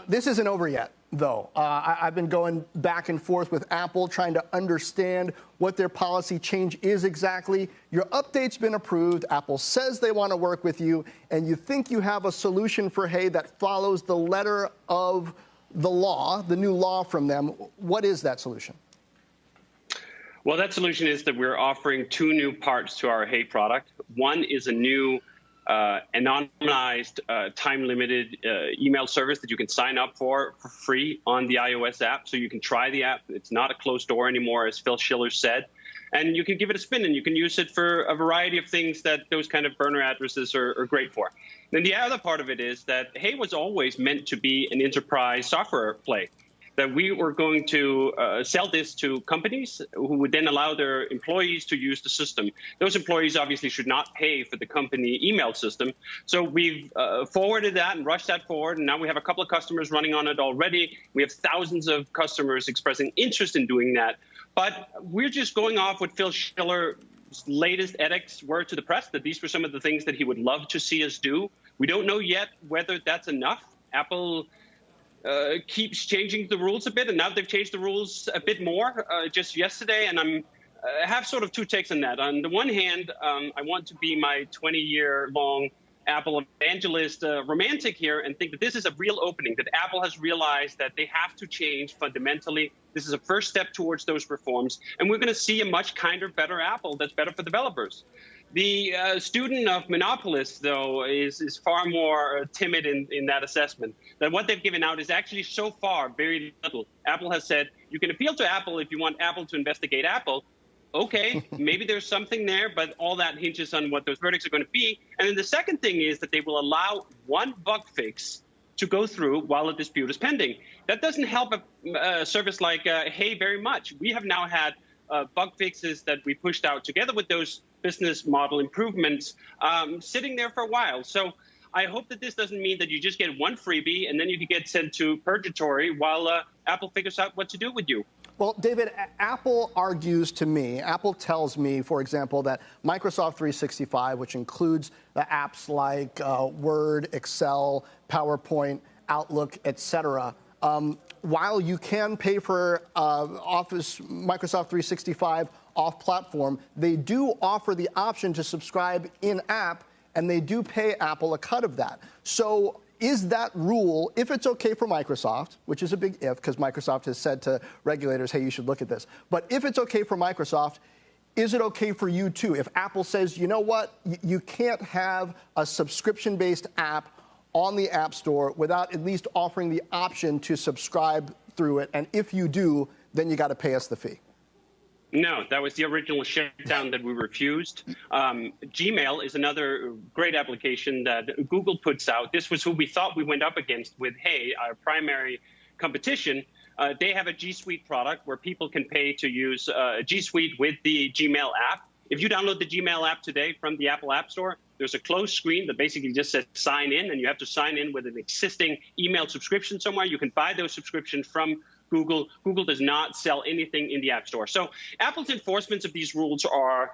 This isn't over yet, though. I've been going back and forth with Apple, trying to understand what their policy change is exactly. Your update's been approved. Apple says they want to work with you, and you think you have a solution for Hey that follows the letter of the law, the new law from them. What is that solution? Well, that solution is that we're offering two new parts to our Hey product. One is a new anonymized, time-limited email service that you can sign up for free on the iOS app. So you can try the app. It's not a closed door anymore, as Phil Schiller said. And you can give it a spin, and you can use it for a variety of things that those kind of burner addresses are great for. Then the other part of it is that Hey was always meant to be an enterprise software play, that we were going to sell this to companies who would then allow their employees to use the system. Those employees obviously should not pay for the company email system. So we've forwarded that and rushed that forward, and now we have a couple of customers running on it already. We have thousands of customers expressing interest in doing that. But we're just going off what Phil Schiller's latest edicts were to the press, that these were some of the things that he would love to see us do. We don't know yet whether that's enough. Apple keeps changing the rules a bit, and now they've changed the rules a bit more just yesterday, and I have sort of two takes on that. On the one hand, I want to be my 20-year-long Apple evangelist romantic here and think that this is a real opening, that Apple has realized that they have to change fundamentally. This is a first step towards those reforms, and we're going to see a much kinder, better Apple that's better for developers. The student of monopolists, though, is far more timid in that assessment. That what they've given out is actually so far very little. Apple has said, you can appeal to Apple if you want Apple to investigate Apple. Okay, maybe there's something there, but all that hinges on what those verdicts are going to be. And then the second thing is that they will allow one bug fix to go through while a dispute is pending. That doesn't help a service like Hey very much. We have now had bug fixes that we pushed out together with those business model improvements sitting there for a while. So I hope that this doesn't mean that you just get one freebie and then you can get sent to purgatory while Apple figures out what to do with you. Well, David, Apple argues to me, Apple tells me, for example, that Microsoft 365, which includes the apps like Word, Excel, PowerPoint, Outlook, etc., while you can pay for Office Microsoft 365 off-platform, they do offer the option to subscribe in-app, and they do pay Apple a cut of that. So is that rule, if it's okay for Microsoft, which is a big if, because Microsoft has said to regulators, hey, you should look at this, but if it's okay for Microsoft, is it okay for you too? If Apple says, you know what, you can't have a subscription-based app on the App Store without at least offering the option to subscribe through it, and if you do, then you got to pay us the fee. No, that was the original shutdown that we refused. Gmail is another great application that Google puts out. This was who we thought we went up against with Hey, our primary competition. They have a G Suite product where people can pay to use G Suite with the Gmail app. If you download the Gmail app today from the Apple App Store, there's a closed screen that basically just says sign in, and you have to sign in with an existing email subscription somewhere. You can buy those subscriptions from Google. Google does not sell anything in the App Store. So Apple's enforcements of these rules are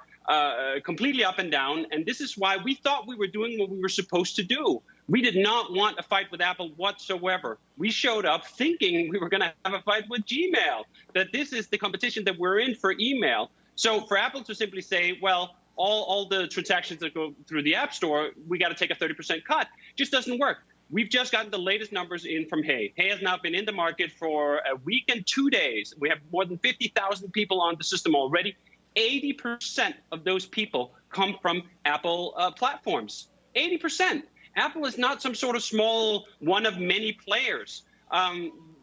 completely up and down, and this is why we thought we were doing what we were supposed to do. We did not want a fight with Apple whatsoever. We showed up thinking we were going to have a fight with Gmail, that this is the competition that we're in for email. So for Apple to simply say, well, all the transactions that go through the App Store, we got to take a 30% cut, just doesn't work. We've just gotten the latest numbers in from Hey. Hey has now been in the market for a week and 2 days. We have more than 50,000 people on the system already. 80% of those people come from Apple platforms. 80%. Apple is not some sort of small one of many players.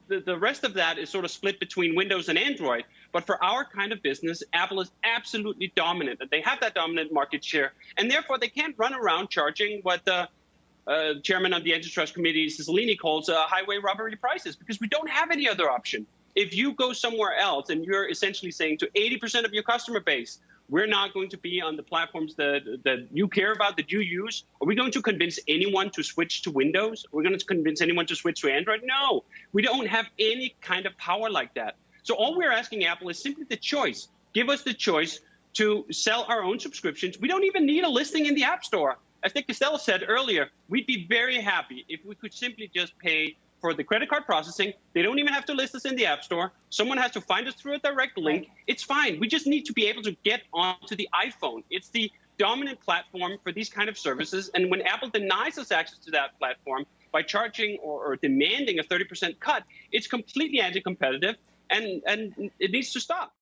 The rest of that is sort of split between Windows and Android. But for our kind of business, Apple is absolutely dominant. They have that dominant market share, and therefore they can't run around charging what the chairman of the Antitrust Committee, Cicilline, calls highway robbery prices, because we don't have any other option. If you go somewhere else and you're essentially saying to 80% of your customer base, we're not going to be on the platforms that you care about, that you use, are we going to convince anyone to switch to Windows? Are we going to convince anyone to switch to Android? No, we don't have any kind of power like that. So all we're asking Apple is simply the choice. Give us the choice to sell our own subscriptions. We don't even need a listing in the App Store. As Nick Costello said earlier, we'd be very happy if we could simply just pay for for the credit card processing. They don't even have to list us in the App Store. Someone has to find us through a direct link. Right. It's fine. We just need to be able to get onto the iPhone. It's the dominant platform for these kind of services. And when Apple denies us access to that platform by charging or demanding a 30% cut, it's completely anti-competitive, and it needs to stop.